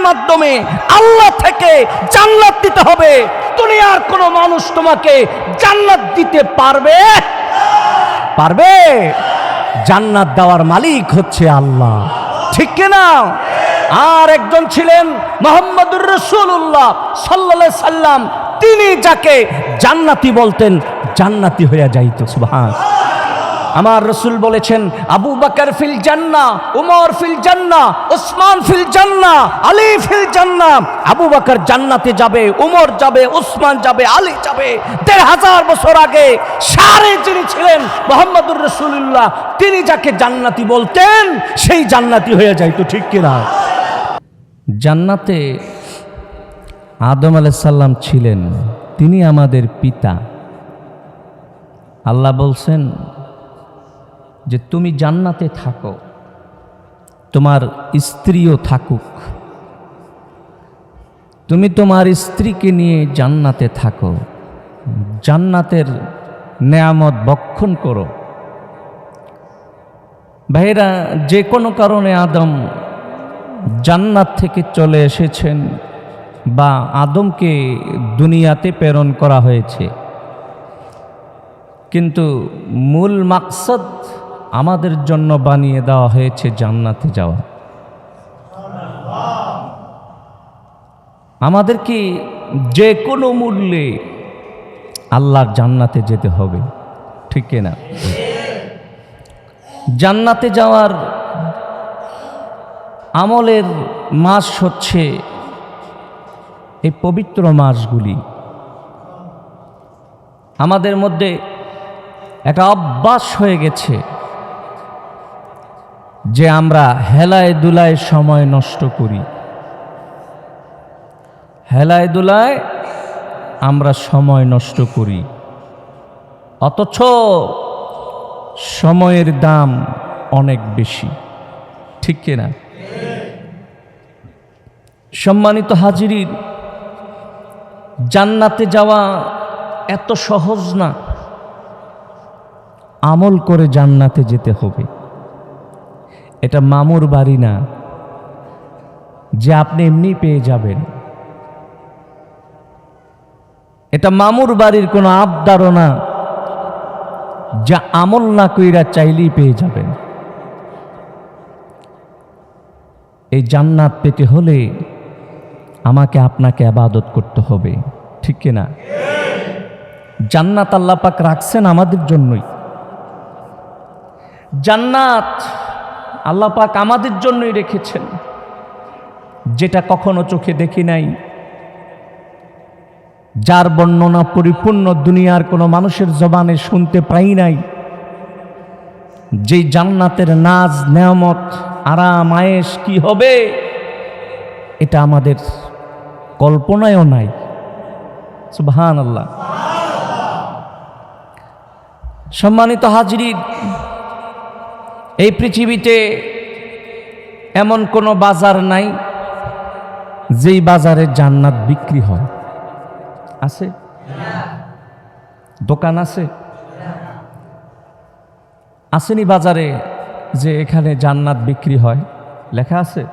মাধ্যমে আল্লাহ থেকে জান্নাত দিতে হবে। দুনিয়ার কোনো মানুষ তোমাকে জান্নাত দিতে পারবে? জান্নাত দেওয়ার মালিক হচ্ছে আল্লাহ, ঠিক কিনা? আর একজন ছিলেন মুহাম্মদুর রাসূলুল্লাহ সাল্লাল্লাহু আলাইহি সাল্লাম, তিনি যাকে জান্নাতি বলতেন জান্নাতি হয়ে যাইত। সুবহানাল্লাহ। আমার রাসূল বলেছেন, আবু বকর ফিল জান্নাহ, উমর ফিল জান্নাহ, উসমান ফিল জান্নাহ, আলী ফিল জান্নাহ। আবু বকর জান্নাতে যাবে, উমর যাবে, উসমান যাবে, আলী যাবে। ১৫০০ বছর আগে সারে যিনি ছিলেন মুহাম্মদুর রাসূলুল্লাহ, তিনি যাকে জান্নাতি বলতেন সেই জান্নাতি হয়ে যাইত, ঠিক কিনা? জান্নাতে আদম আলাইহিস সালাম ছিলেন, তিনি আমাদের পিতা। আল্লাহ বলছেন যে তুমি জান্নাতে থাকো, তোমার স্ত্রীও থাকুক, তুমি তোমার স্ত্রীকে নিয়ে জান্নাতে থাকো, জান্নাতের নেয়ামত ভক্ষণ করো। ভাইরা, যে কোনো কারণে আদম জান্নাত থেকে চলে এসেছেন বা আদমকে দুনিয়াতে প্রেরণ করা হয়েছে, কিন্তু মূল মাকসাদ আমাদের জন্য বানিয়ে দেওয়া হয়েছে জান্নাতে যাওয়া। আমাদেরকে যে কোনো মূল্যে আল্লাহর জান্নাতে যেতে হবে, ঠিক কিনা? জান্নাতে যাওয়ার আমলের মাস হচ্ছে এই পবিত্র মাসগুলি। আমাদের মধ্যে একটা অভ্যাস হয়ে গেছে যে আমরা হেলায় দুলায় সময় নষ্ট করি, হেলায় দুলায় আমরা সময় নষ্ট করি, অথচ সময়ের দাম অনেক বেশি, ঠিক কিনা? সম্মানিত হাজিরিন, জান্নাতে যাওয়া এত সহজ না, আমল করে জান্নাতে যেতে হবে। এটা মামুর বাড়ি না যে আপনি এমনি পেয়ে যাবেন। এটা মামুর বাড়ির কোনো আবদারও না যা আমল না কইরা চাইলেই পেয়ে যাবেন। এই জান্নাত পেতে হলে আমাকে আপনাকে ইবাদত করতে হবে, ঠিক কিনা? জান্নাত আল্লাহ পাক রাখছেন আমাদের জন্যই। জান্নাত আল্লাহ পাক আমাদের জন্যই রেখেছেন, যেটা কখনো চোখে দেখি নাই, যার বর্ণনা পরিপূর্ণ দুনিয়ার কোনো মানুষের জবানে শুনতে পাই নাই। যেই জান্নাতের নাজ নেয়ামত আরাম আয়েশ কি হবে এটা আমাদের কল্পনায়ও নাই। সুবহানাল্লাহ। সম্মানিত হাজিরিন, এই পৃথিবীতে এমন কোনো বাজার নাই যেই বাজারে জান্নাত বিক্রি হয়। আছে? দোকান আছে? আসেনি বাজারে যে এখানে জান্নাত বিক্রি হয়? লেখা আছে?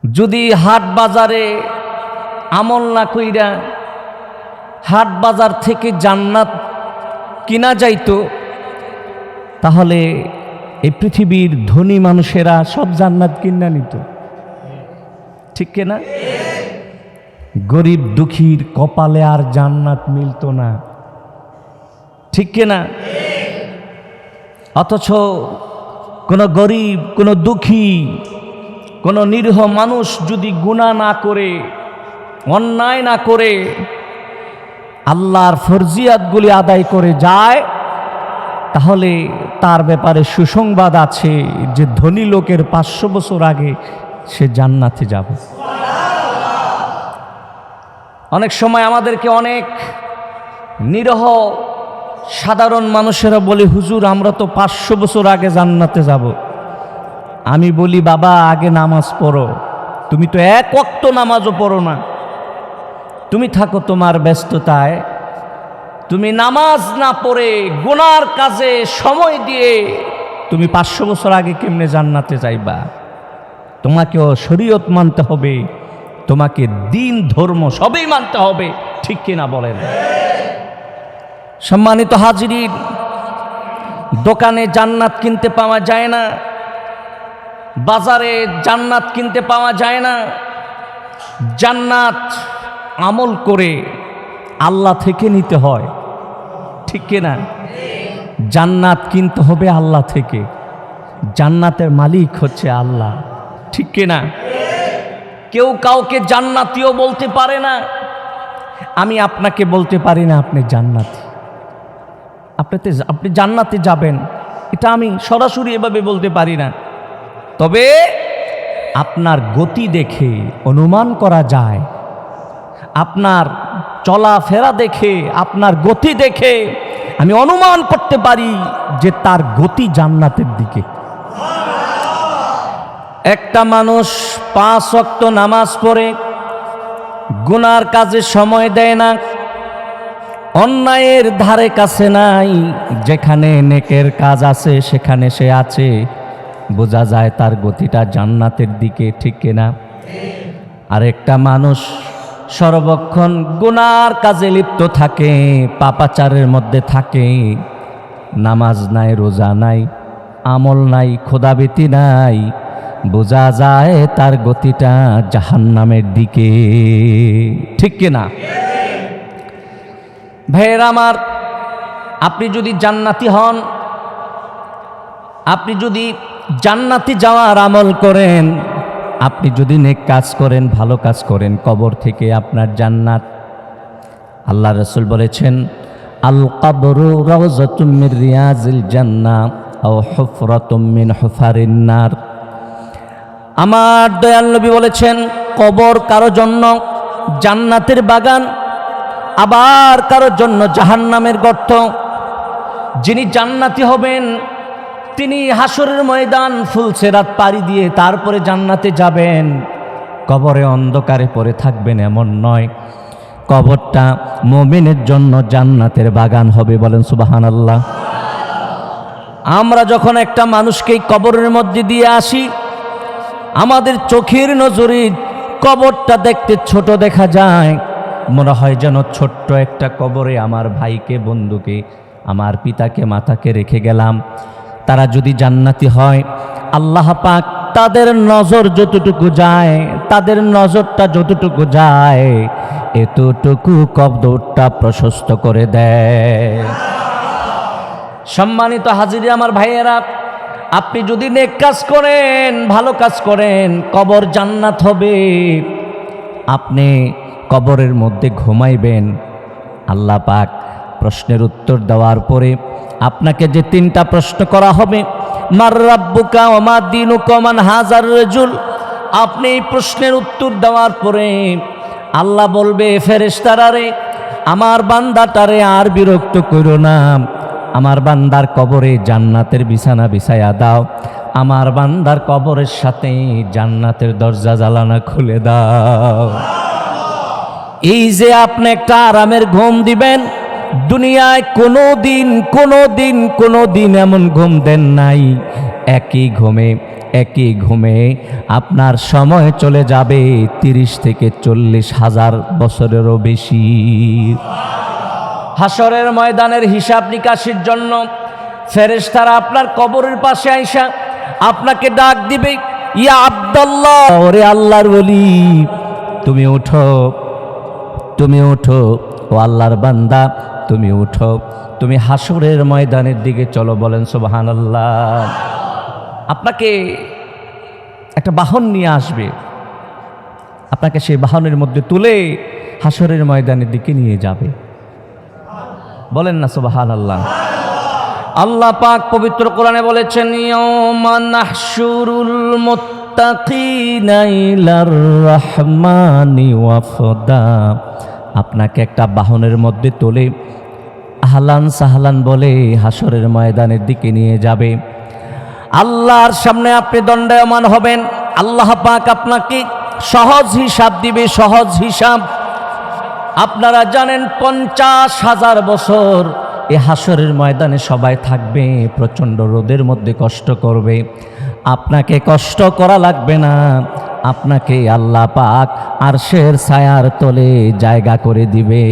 যদি হাট বাজারে আমল না কইরা হাট বাজার থেকে জান্নাত কিনা যাইতো, তাহলে এই পৃথিবীর ধনী মানুষেরা সব জান্নাত কিনা নিত, ঠিক কিনা? গরিব দুঃখীর কপালে আর জান্নাত মিলত না, ঠিক কিনা? অথচ কোন গরিব, কোন দুঃখী, কোন নিরীহ মানুষ যদি গুনাহ না করে, অন্যায় না করে, আল্লাহর ফরজিয়াতগুলি আদায় করে যায়, তাহলে তার ব্যাপারে সুসংবাদ আছে যে ধনী লোকের 500 বছর আগে সে জান্নাতে যাবে। অনেক সময় আমাদেরকে অনেক নিরহ সাধারণ মানুষেরা বলে, হুজুর আমরা তো 500 বছর আগে জান্নাতে যাব। আমি বলি, বাবা আগে নামাজ পড়ো। তুমি তো এক ওয়াক্ত নামাজও পড়ো না, তুমি থাকো তোমার ব্যস্ততায়, তুমি নামাজ না পড়ে গুনার কাজে সময় দিয়ে তুমি 500 বছর আগে কেমনে জান্নাতে যাইবা? তোমার তোমাকেও শরীয়ত মানতে হবে, তোমাকে দিন ধর্ম সবই মানতে হবে, ঠিক কিনা বলেন? সম্মানিত হাজিরিন, দোকানে জান্নাত কিনতে পাওয়া যায় না, বাজারে জান্নাত কিনতে পাওয়া যায় না। জান্নাত আমল করে আল্লাহ থেকে নিতে হয়, ঠিক কিনা? জান্নাত কিনতে হবে আল্লাহ থেকে, জান্নাতের মালিক হচ্ছে আল্লাহ, ঠিক কিনা? কেউ কাউকে জান্নাতীও বলতে পারে না। আমি আপনাকে বলতে পারি না আপনি জান্নাতি, আপনি জান্নাতে যাবেন, এটা আমি সরাসরি এভাবে বলতে পারি না। তবে আপনার গতি দেখে অনুমান করা যায়, আপনার চলাফেরা দেখে, আপনার গতি দেখে আমি অনুমান করতে পারি যে তার গতি জান্নাতের দিকে। একটা মানুষ 5 ওয়াক্ত নামাজ পড়ে গুনার কাজে সময় দেয় না, অন্যায়ের ধারে কাছে নাই, যেখানে নেকের কাজ আছে সেখানে সে আছে, বোঝা যায় তার গতিটা জান্নাতের দিকে, ঠিক কিনা? আরেকটা মানুষ সর্বক্ষণ গুনার কাজে লিপ্ত থাকে, পাপাচারের মধ্যে থাকে, নামাজ নাই, রোজা নাই, আমল নাই, খোদাভীতি নাই, বোঝা যায় তার গতিটা জাহান্নামের দিকে, ঠিক কিনা? ভাইয়েরা আমার, আপনি যদি জান্নাতি হন, আপনি যদি জান্নাতি যাওয়ার আমল করেন, আপনি যদি নেক কাজ করেন, ভালো কাজ করেন, কবর থেকে আপনার জান্নাত। আল্লাহ রাসূল বলেছেন, আল কবরু রাওযাতুম মির রিয়াজিল জান্নাহ আও হুফরাতুম মিন হুফারিন নার। আমার দয়াল নবী বলেছেন, কবর কারো জন্য জান্নাতের বাগান, আবার কারোর জন্য জাহান্নামের গর্ত। যিনি জান্নাতি হবেন তিনি হাসরের ময়দান ফুলসেরাত পাড়ি দিয়ে তারপরে জান্নাতে যাবেন। কবরে অন্ধকারে পড়ে থাকবেন এমন নয়, কবরটা মুমিনের জন্য জান্নাতের বাগান হবে, বলেন সুবহানাল্লাহ। আমরা যখন একটা মানুষকে কবরের মধ্যে দিয়ে আসি, আমাদের চোখের নজরে কবরটা দেখতে ছোট দেখা যায়, মনে হয় যেন ছোট্ট একটা কবরে আমার ভাইকে, বন্ধুকে, আমার পিতাকে, মাতাকে রেখে গেলাম। তারা যদি জান্নাতি হয়, আল্লাহ পাক তাদের নজর যতটুকু যায়, তাদের নজরটা যতটুকু যায়, এতটুকু কবরটা প্রশস্ত করে দেয়। সম্মানিত হাজিরা আমার ভাইয়েরা, আপনি যদি নেক কাজ করেন, ভালো কাজ করেন, কবর জান্নাত হবে। আপনি কবরের মধ্যে ঘুমাইবেন, আল্লাহ পাক প্রশ্নের উত্তর দেওয়ার পরে আপনাকে যে 3টা প্রশ্ন করা হবে, মার রাব্বুকা ওয়া মা দীনুকা ওয়া মান হাযার রাজুল, আপনি এই প্রশ্নের উত্তর দেওয়ার পরে আল্লাহ বলবে, ফেরেশতারা রে, আমার বান্দাটারে আর বিরক্ত করো না, আমার বান্দার কবরে জান্নাতের বিছানা বিছায়া দাও, আমার বান্দার কবরের সাথে জান্নাতের দরজা জানালা খুলে দাও। এই যে আপনি একটা আরামের ঘুম দিবেন, দুনিয়ায় কোনোদিন এমন ঘুম দেন নাই, একই ঘুমে আপনার সময় চলে যাবে 30 থেকে 40,000 বছরেরও বেশি। হাসরের ময়দানের হিসাব নিকাশের জন্য ফেরেশতারা আপনার কবরের পাশে আইসা আপনাকে ডাক দিবে, ইয়া আব্দুল্লাহ, ওরে আল্লাহর ওলি, তুমি ওঠো, ও আল্লাহর বান্দা, তুমি উঠো, তুমি হাসরের ময়দানের দিকে চলো, বলেন সুবহানাল্লাহ। আপনাকে একটা বাহন নিয়ে আসবে, আপনাকে সেই বাহনের মধ্যে তুলে হাসরের ময়দানের দিকে নিয়ে যাবে, বলেন না সুবহানাল্লাহ। আল্লাহ পাক পবিত্র কোরআনে বলেছেন, ইয়াউমা নাহশুরুল মুত্তাকিনা ইলার রাহমানি ওয়াফদা। আপনাকে একটা বাহনের মধ্যে তোলে আহলান সাহলান বলে হাসরের ময়দানের দিকে নিয়ে যাবে। আল্লাহর সামনে আপনি দণ্ডায়মান হবেন, আল্লাহ পাক আপনাকে সহজ হিসাব দিবে, সহজ হিসাব। আপনারা জানেন 50,000 বছর এই হাসরের ময়দানে সবাই থাকবে, প্রচণ্ড রোদের মধ্যে কষ্ট করবে। আপনাকে কষ্ট করা লাগবে না, আপনাকে আল্লাহ পাক আরশের ছায়ার তলে জায়গা করে দিবে।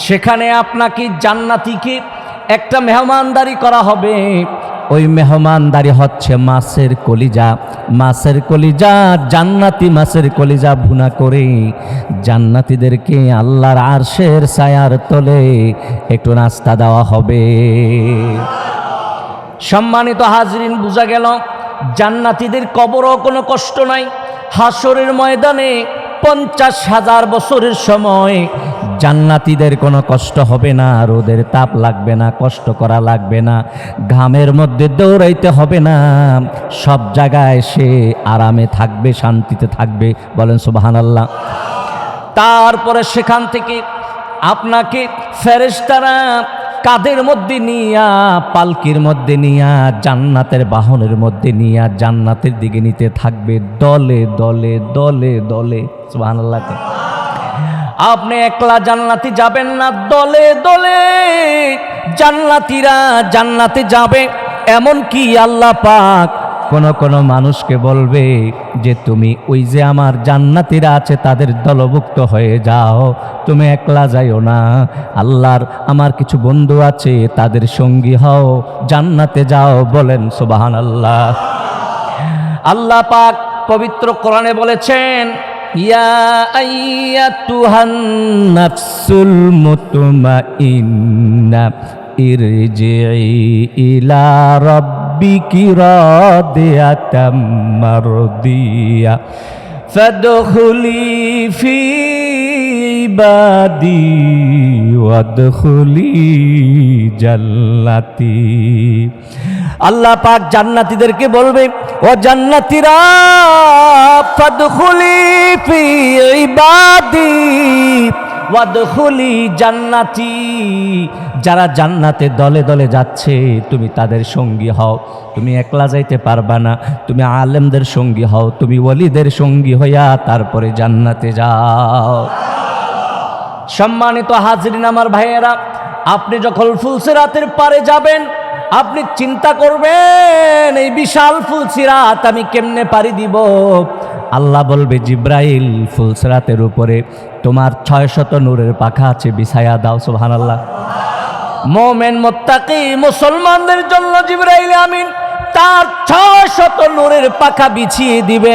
সেখানে আপনাকে জান্নাতীকে একটা মেহমানদারি করা হবে। ওই মেহমানদারি হচ্ছে মাছের কলিজা। মাছের কলিজা, জান্নাতি মাছের কলিজা ভুনা করে জান্নাতীদেরকে আল্লাহর আরশের ছায়ার তলে একটু নাস্তা দেওয়া হবে। সম্মানিত হাজরিন, বোঝা গেল জান্নাতীদের কবরও কোনো কষ্ট নাই। হাসরের ময়দানে 50,000 বছরের সময় জান্নাতীদের কোনো কষ্ট হবে না, রোদের তাপ লাগবে না, কষ্ট করা লাগবে না, ঘামের মধ্যে দৌড়াইতে হবে না, সব জায়গায় সে আরামে থাকবে, শান্তিতে থাকবে। বলেন সুবহানাল্লাহ। তারপরে সেখান থেকে আপনাকে ফেরেশতারা কাঁধের মধ্যে নিয়া, পালকির মধ্যে নিয়া, জান্নাতের বাহনের মধ্যে নিয়া জান্নাতের দিকে নিতে থাকবে দলে দলে দলে দলে। সুবহানাল্লাহ। আপনি একলা জান্নাতে যাবেন না, দলে দলে জান্নাতীরা জান্নাতে যাবে। এমন কি আল্লাহ পাক কোন মানুষকে বলবে যে তুমি ওই যে আমার জান্নাতীরা আছে তাদের দলভুক্ত হয়ে যাও, তুমি একলা যাইও না, আল্লাহর আমার কিছু বন্ধু আছে তাদের সঙ্গী হও, জান্নাতে যাও। বলেন সুবহানাল্লাহ। আল্লাহ পাক পবিত্র কোরআনে বলেছেন, ইয়া আইয়াতুহান নাফসুল মুতমাইন্না ইরজিই ইলা রাব্বিকি রাদিয়াতাম মারদিয়া ফাদখুলি ফি ইবাদি ওয়াদখুলি জান্নাতি। আল্লাহ পাক জান্নাতীদেরকে বলবে, ও জান্নাতীরা ফাদখুলি ফি ইবাদি ওয়াদখুলি জান্নাতি। যারা জান্নাতে দলে দলে যাচ্ছে তুমি তাদের সঙ্গী হও। তুমি একলা যাইতে পারবা না, তুমি আলেমদের সঙ্গী হও, তুমি ওলিদের সঙ্গী হইয়া তারপরে জান্নাতে যাও। সম্মানিত হাজরিন আমার ভাইয়েরা, আপনি যখন ফুলসিরাতের পারে যাবেন আপনি চিন্তা করবেন এই বিশাল ফুলসিরাত আমি কেমনে পারি দিব। আল্লাহ বলবে, জিব্রাইল ফুলসিরাতের উপরে তোমার 600 নূরের পাখা আছে, বিছায়া দাও। সুবহানাল্লাহ। মুমিন মুত্তাকি মুসলমানদের জন্য জিব্রাইল আমিন তার 600 নূরের পাখা বিছিয়ে দিবে।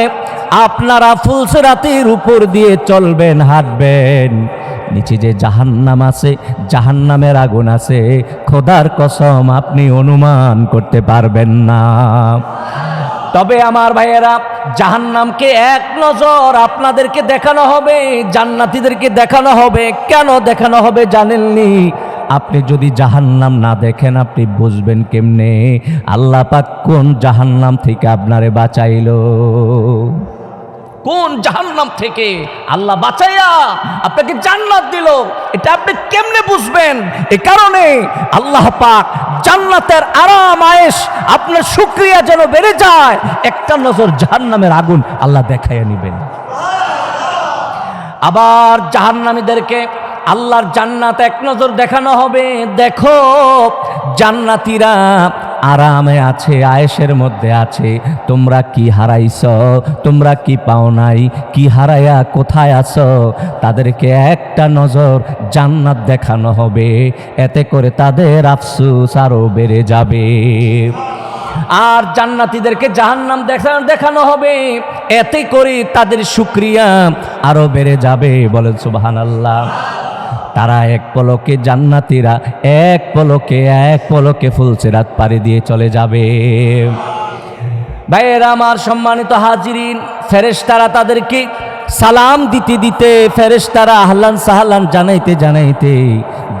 আপনারা ফুলসিরাতের উপর দিয়ে চলবেন, হাঁটবেন, নিচে যে জাহান্নাম আছে, জাহান্নামের আগুন আছে, খোদার কসম আপনি অনুমান করতে পারবেন না। তবে আমার ভাইয়েরা, জাহান্নামকে এক নজর আপনাদেরকে দেখানো হবে, জান্নাতীদেরকে দেখানো হবে। কেন দেখানো হবে জানেননি? আপনি যদি জাহান্নাম না দেখেন আপনি বুঝবেন কেমনে আল্লাহ পাক কোন জাহান্নাম থেকে আপনারে বাঁচাইলো। কোন জাহান্নাম থেকে আল্লাহ বাঁচাইয়া আপনাকে জান্নাত দিল, এটা আপনি কেমনে বুঝবেন? এ কারণে আল্লাহ পাক জান্নাতের আরাম আয়েশ আপনার শুকরিয়া যেন বেড়ে যায়, একটা নজর জাহান্নামের আগুন আল্লাহ দেখাইয়া নিবেন। আবার জাহান্নামীদেরকে আল্লাহর জান্নাত এক নজর দেখানো হবে। দেখো জান্নাতীরা আরামে আছে, আয়েশের মধ্যে আছে, তোমরা কি হারাইছ, তোমরা কি পাও নাই, কি হারাইয়া কোথায় আছো, তাদেরকে একটা নজর জান্নাত দেখানো হবে। এতে করে তাদের আফসোস আরো বেড়ে যাবে। আর জান্নাতীদেরকে জাহান্নাম দেখানো হবে, এতে করে তাদের শুকরিয়া আরো বেড়ে যাবে। বলেন সুবহানাল্লাহ। তারা এক পলকে, জান্নাতীরা এক পলকে ফুলসিরাত পাড়ি দিয়ে চলে যাবে। ভাইয়েরা আমার, সম্মানিত হাজিরিন, ফেরেশতারা তাদেরকে সালাম দিতে দিতে, ফেরেশতারা আহলান সাহলান জানাইতে জানাইতে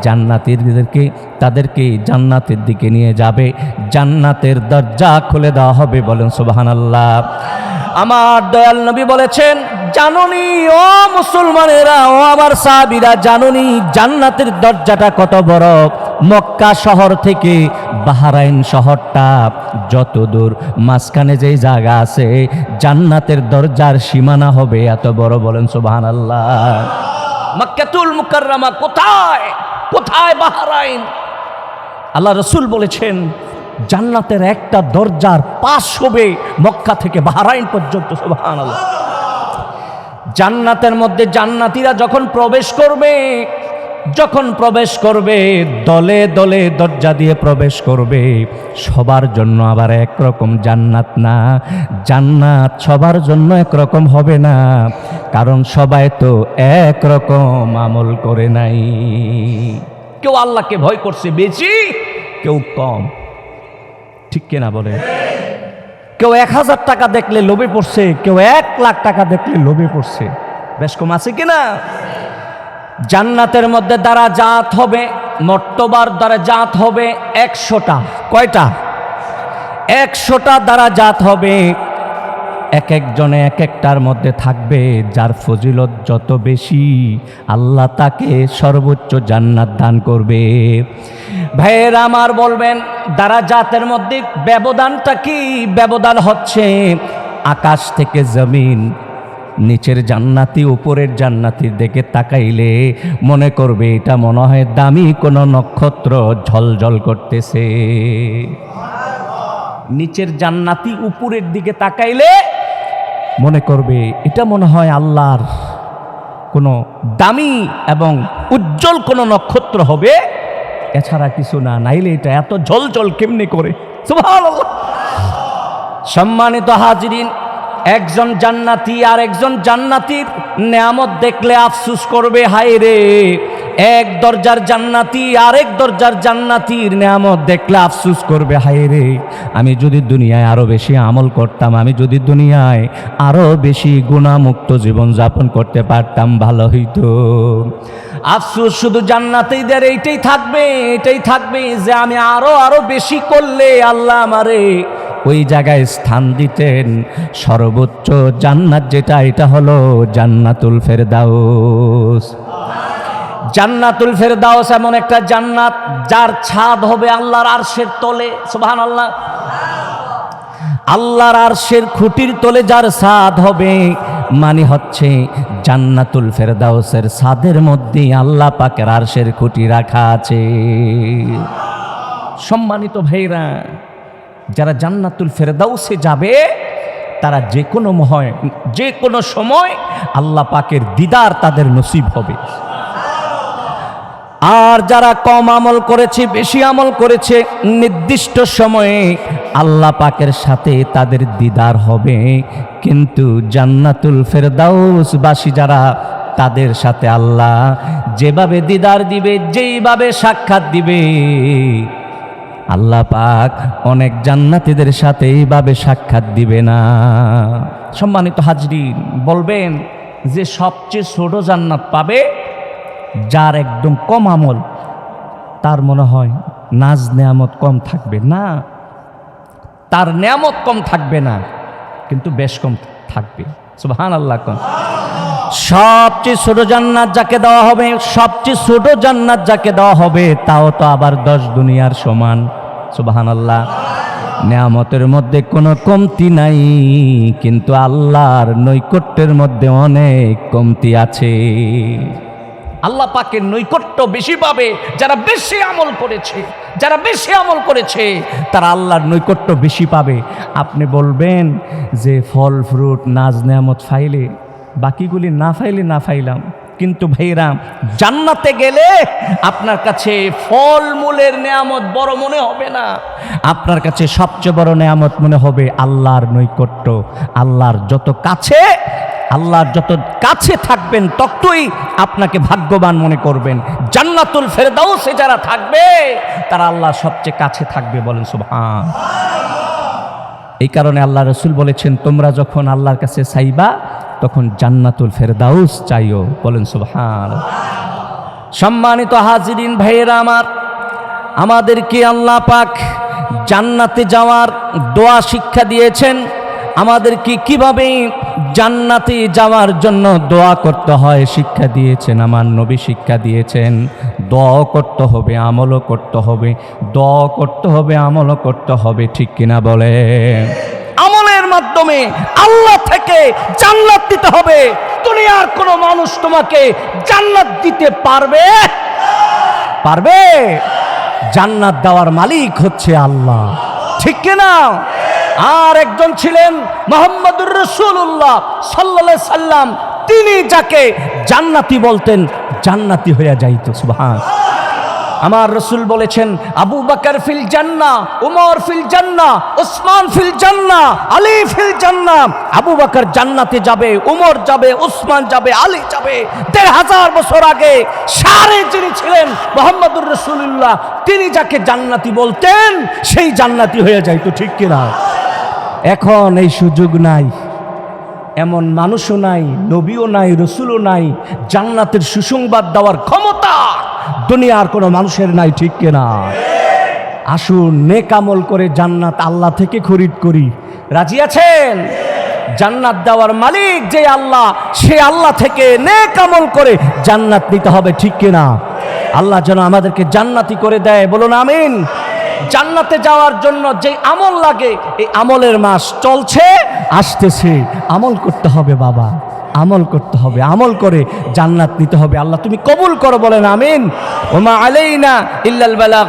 জান্নাতীদেরকে তাদেরকে জান্নাতের দিকে নিয়ে যাবে। জান্নাতের দরজা খুলে দেওয়া হবে। বলেন সুবহানাল্লাহ। আমার দয়াল নবী বলেছেন, জানুনি ও মুসলমানেরা, ও আমার সাহাবীরা, জানুনি জান্নাতের দরজাটা কত বড়। মক্কা শহর থেকে বাহরাইন শহরটা যত দূর, মাঝখানে যেই জায়গা আছে জান্নাতের দরজার সীমানা হবে এত বড়। বলেন সুবহানাল্লাহ। মক্কাতুল মুকাররমা কোথায়? কোথায় বাহরাইন? আল্লাহ রাসূল বলেছেন, জান্নাতের একটা দরজার পাশ হবে মক্কা থেকে বাহরাইন পর্যন্ত। সুবহানাল্লাহ। জান্নাতের মধ্যে জান্নাতীরা যখন প্রবেশ করবে দলে দলে দরজা দিয়ে প্রবেশ করবে। সবার জন্য আবার একরকম জান্নাত না, জান্নাত সবার জন্য একরকম হবে না, কারণ সবাই তো একরকম আমল করে নাই। কেউ আল্লাহকে ভয় করছে বেশি, কেউ কম, ঠিক কিনা বলে? কেউ 1000 টাকা দেখলে লোভে পড়ছে, কেউ 1 লাখ টাকা দেখলে লোভে পড়ছে, বেশ কম আছে কিনা? জান্নাতের মধ্যে দারাজাত হবে, মর্তবার দারাজাত হবে 100টা। কয়টা? 100টা দারাজাত হবে। এক একজনে এক একটার মধ্যে থাকবে, যার ফজিলত যত বেশি আল্লাহ তাকে সর্বোচ্চ জান্নাত দান করবে। ভাইয়েরা আমার বলবেন দারাজাতের মধ্যে ব্যবধানটা কি? ব্যবধান হচ্ছে আকাশ থেকে জমিন। নিচের জান্নাতি উপরের জান্নাতির দিকে তাকাইলে মনে করবে এটা মনে হয় দামি কোনো নক্ষত্র ঝলঝল করতেছে। নিচের জান্নাতি উপরের দিকে তাকাইলে মনে করবে এটা মনে হয় আল্লাহর কোনো দামি এবং উজ্জ্বল কোনো নক্ষত্র হবে, এছাড়া কিছু না, নাইলে এটা এত ঝলঝল কেমনে করে। সুবহানাল্লাহ। সম্মানিত হাজিরিন, একজন জান্নাতি আর একজন জান্নাতির নেয়ামত দেখলে আফসোস করবে, হায় রে। এক দরজার জান্নাতি আরেক দরজার জান্নাতির নেয়ামত দেখলে আফসোস করবে, হায় রে, আমি যদি দুনিয়ায় আরো বেশি আমল করতাম, আমি যদি দুনিয়ায় আরো বেশি গুনাহমুক্ত জীবন যাপন করতে পারতাম, ভালো হইতো। আফসোস শুধু জান্নাতীদের এইটাই থাকবে যে আমি আরো বেশি করলে আল্লাহ আমারে ওই জায়গায় স্থান দিতেন সর্বোচ্চ জান্নাত, যেটা এটা হলো জান্নাতুল ফেরদাউস। জান্নাতুল ফেরদাউস এমন একটা জান্নাত যার ছাদ হবে আল্লাহর আরশের তলে। সুবহানাল্লাহ। আল্লাহর আরশের খুঁটির তলে যার ছাদ হবে, মানে হচ্ছে জান্নাতুল ফেরদাউসের ছাদের মধ্যে আল্লাহ পাকের আরশের খুঁটি রাখা আছে। সম্মানিত ভাইরা, যারা জান্নাতুল ফেরদাউসে যাবে তারা যে কোনো সময় আল্লাহ পাকের দিদার তাদের নসিব হবে। আর যারা কম আমল করেছে, বেশি আমল করেছে, নির্দিষ্ট সময়ে আল্লাহ পাকের সাথে তাদের দিদার হবে, কিন্তু জান্নাতুল ফেরদাউসবাসী যারা, তাদের সাথে আল্লাহ যেভাবে দিদার দিবে, যেইভাবে সাক্ষাৎ দিবে, আল্লাহ পাক অনেক জান্নাতীদের সাথে এইভাবে সাক্ষাৎ দিবে না। সম্মানিত হাজরিন, বলবেন যে সবচেয়ে ছোট জান্নাত পাবে যার একদম কম আমল, তার মনে হয় নাজ নেয়ামত কম থাকবে না, তার নেয়ামত কম থাকবে না, কিন্তু বেশ কম থাকবে। সুবহানাল্লাহ। কোন সবচেয়ে ছোট জান্নাত যাকে দেওয়া হবে, সবচেয়ে ছোট জান্নাত যাকে দেওয়া হবে, তাও তো আবার 10 দুনিয়ার সমান। সুবহানাল্লাহ। নেয়ামতের মধ্যে কোনো কমতি নাই, কিন্তু আল্লাহর নৈকট্যের মধ্যে অনেক কমতি আছে। আল্লাহ পাকের নৈকট্য বেশি পাবে যারা বেশি আমল করেছে, তারা আল্লাহর নৈকট্য বেশি পাবে। আপনি বলবেন যে ফল ফ্রুট নাজ নেয়ামত ফাইলে, বাকিগুলি না ফাইলাম, কিন্তু ভাইরা জান্নাতে গেলে আপনার কাছে ফল মূলের নেয়ামত বড় মনে হবে না, আপনার কাছে সবচেয়ে বড় নেয়ামত মনে হবে আল্লাহর নৈকট্য। আল্লাহর যত কাছে থাকবেন ততই আপনাকে ভাগ্যবান মনে করবেন। জান্নাতুল ফেরদাউসে যারা থাকবে তারা আল্লাহর সবচেয়ে কাছে থাকবে। বলেন সুবহান। এই কারণে আল্লাহ রাসূল বলেছেন, তোমরা যখন আল্লাহর কাছে চাইবা তখন জান্নাতুল ফেরদাউস চাইও। বলেন সুবহান। সম্মানিত হাজিরিন ভাইয়েরা আমার, আমাদেরকে আল্লাহ পাক জান্নাতে যাওয়ার দোয়া শিক্ষা দিয়েছেন, আমাদেরকে কিভাবে জান্নাতে যাওয়ার জন্য দোয়া করতে হয় শিক্ষা দিয়েছেন। আমার নবী শিক্ষা দিয়েছেন, দোয়া করতে হবে, আমলও করতে হবে, দোয়া করতে হবে, আমলও করতে হবে, ঠিক কিনা বলে? আমলের মাধ্যমে আল্লাহ থেকে জান্নাত দিতে হবে। দুনিয়ার কোনো মানুষ তোমাকে জান্নাত দিতে পারবে? জান্নাত দেওয়ার মালিক হচ্ছে আল্লাহ। ঠিক কিনা? আর একজন ছিলেন মুহাম্মদুর রাসূলুল্লাহ সাল্লাল্লাহু আলাইহি সাল্লাম, তিনি যাকে জান্নাতি বলতেন জান্নাতি হয়ে যাইত। সুবহান। আমার রসুল বলেছেন, আবু বকর ফিল জান্নাহ, উমর ফিল জান্নাহ, উসমান ফিল জান্নাহ, আলী ফিল জান্নাহ। আবু বকর জান্নাতে যাবে, উমর যাবে, উসমান যাবে, আলী যাবে। ১৫০০ বছর আগে সারে যিনি ছিলেন মুহাম্মদুর রাসূলুল্লাহ, তিনি যাকে জান্নাতি বলতেন সেই জান্নাতি হয়ে যাইতো। ঠিক কিনা? এখন এই সুযোগ নাই, এমন মানুষও নাই, নবীও নাই, রসুলও নাই, জান্নাতের সুসংবাদ দেওয়ার ক্ষমতা দুনিয়ার কোনো মানুষের নাই। ঠিক কিনা? আসুন নেক আমল করে জান্নাত আল্লাহ থেকে খরিদ করি। রাজি আছেন? জান্নাত দেওয়ার মালিক যে আল্লাহ, সে আল্লাহ থেকে নেক আমল করে জান্নাত নিতে হবে। ঠিক কিনা? আল্লাহ যেন আমাদেরকে জান্নাতি করে দেয়, বলুন আমিন। জান্নাতে যাওয়ার জন্য যে আমল লাগে, এই আমলের মাস চলছে, আসতেছে। আমল করতে হবে বাবা, আমল করতে হবে, আমল করে জান্নাত নিতে হবে। আল্লাহ তুমি কবুল করো, বলেন আমিন। ওমা আলাইনা ইল্লাল বালাগ।